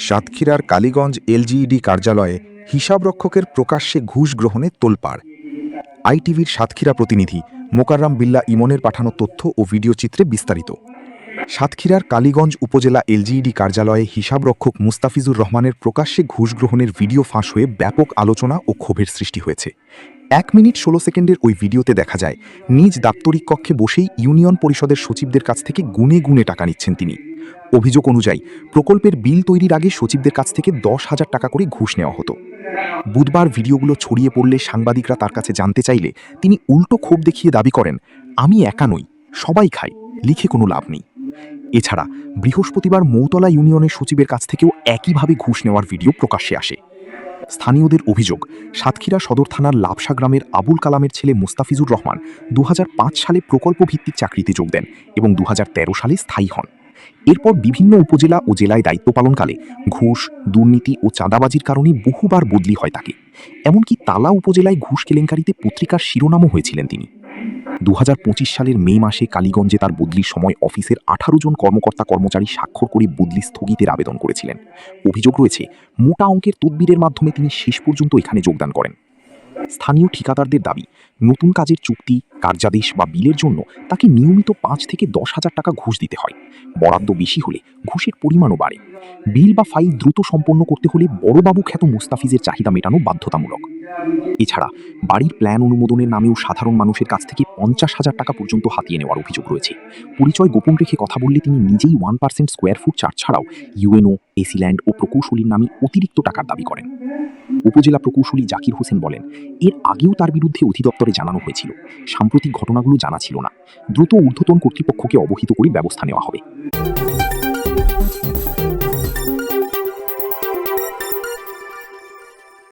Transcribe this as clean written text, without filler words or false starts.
সাতক্ষীরার কালীগঞ্জ এলজিইডি কার্যালয়ে হিসাবরক্ষকের প্রকাশ্যে ঘুষ গ্রহণে তোলপাড়। আইটিভির সাতক্ষীরা প্রতিনিধি মোকাররম বিল্লাহ ইমনের পাঠানো তথ্য ও ভিডিও চিত্রে বিস্তারিত। সাতক্ষীরার কালীগঞ্জ উপজেলা এলজিইডি কার্যালয়ে হিসাবরক্ষক মুস্তাফিজুর রহমানের প্রকাশ্যে ঘুষ গ্রহণের ভিডিও ফাঁস হয়ে ব্যাপক আলোচনা ও ক্ষোভের সৃষ্টি হয়েছে। 1 মিনিট 16 সেকেন্ডের ওই ভিডিওতে দেখা যায় নিজ দাপ্তরিক কক্ষে বসেই ইউনিয়ন পরিষদের সচিবদের কাছ থেকে গুনে গুনে টাকা নিচ্ছেন তিনি। অভিযোগ অনুযায়ী প্রকল্পের বিল তৈরির আগে সচিবদের কাছ থেকে 10,000 টাকা করে ঘুষ নেওয়া হতো। বুধবার ভিডিওগুলো ছড়িয়ে পড়লে সাংবাদিকরা তার কাছে জানতে চাইলে তিনি উল্টো ক্ষোভ দেখিয়ে দাবি করেন, আমি একা নই, সবাই খায়, লিখে কোনো লাভ নেই। এছাড়া বৃহস্পতিবার মৌতলা ইউনিয়নের সচিবের কাছ থেকেও একইভাবে ঘুষ নেওয়ার ভিডিও প্রকাশ্যে আসে। স্থানীয়দের অভিযোগ, সাতক্ষীরা সদর থানার লাপসা গ্রামের আবুল কালামের ছেলে মুস্তাফিজুর রহমান 2005 সালে প্রকল্প ভিত্তিক চাকরিতে যোগ দেন এবং 2013 সালে স্থায়ী হন। এরপর বিভিন্ন উপজেলা ও জেলায় দায়িত্ব পালনকালে ঘুষ, দুর্নীতি ও চাঁদাবাজির কারণে বহুবার বদলি হয় তাকে। এমনকি তালা উপজেলায় ঘুষ কেলেঙ্কারিতে পত্রিকার শিরোনামও হয়েছিলেন তিনি। 2025 সালের মে মাসে কালীগঞ্জে তার বদলির সময় অফিসের 18 জন কর্মকর্তা কর্মচারী স্বাক্ষর করে বদলি স্থগিতের আবেদন করেছিলেন। অভিযোগ রয়েছে, মোটা অঙ্কের তদবিরের মাধ্যমে তিনি শেষ পর্যন্ত এখানে যোগদান করেন। স্থানীয় ঠিকাদারদের দাবি, নতুন কাজের চুক্তি, কার্যাদেশ বা বিলের জন্য তাকে নিয়মিত 5 থেকে 10,000 টাকা ঘুষ দিতে হয়। বরাদ্দ বেশি হলে ঘুষের পরিমাণও বাড়ে। বিল বা ফাইল দ্রুত সম্পন্ন করতে হলে বড়বাবু খ্যাত মুস্তাফিজের চাহিদা মেটানো বাধ্যতামূলক। এছাড়া বাড়ির প্ল্যান অনুমোদনের নামেও সাধারণ মানুষের কাছ থেকে 50,000 টাকা পর্যন্ত হাতিয়ে নেওয়ার অভিযোগ রয়েছে। পরিচয় গোপন রেখে কথা বললে তিনি নিজেই 1% স্কোয়ার ফুট চার্জ ছাড়াও ইউএনও, এসি ল্যান্ড ও প্রকৌশলীর নামে অতিরিক্ত টাকার দাবি করেন। উপজেলা প্রকৌশলী জাকির হোসেন বলেন, এর আগেও তার বিরুদ্ধে অধিদপ্তরে জানানো হয়েছিল। সাম্প্রতিক ঘটনাগুলো জানা ছিল না। দ্রুত ঊর্ধ্বতন কর্তৃপক্ষকে অবহিত করে ব্যবস্থা নেওয়া হবে।